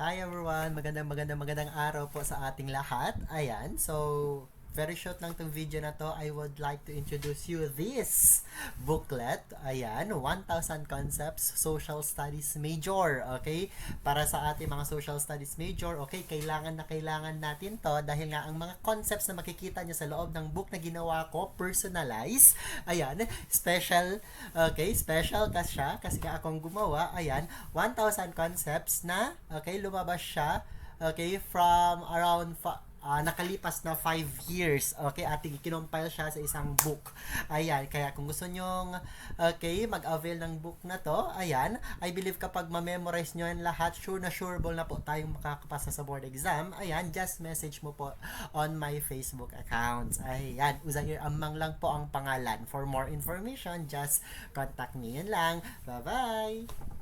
Hi everyone! Magandang araw po sa ating lahat. Ayan, so very short lang tong video na to. I would like to introduce you this booklet. Ayan, 1,000 Concepts Social Studies Major. Okay? Para sa ating mga Social Studies Major, okay, kailangan natin to dahil nga ang mga concepts na makikita nyo sa loob ng book na ginawa ko, personalized. Ayan, special kasi nga akong gumawa. Ayan, 1,000 concepts na, okay, lumabas siya, okay, from around nakalipas na 5 years. Okay, ating kinompile siya sa isang book. Ayan, kaya kung gusto nyong okay, mag-avail ng book na to, ayan, I believe kapag ma-memorize nyo yan lahat, sure na po tayong makakapasa sa board exam. Ayan, just message mo po on my Facebook accounts. Ayan, Uzair Amang lang po ang pangalan. For more information, just contact me. Yan lang. Bye-bye!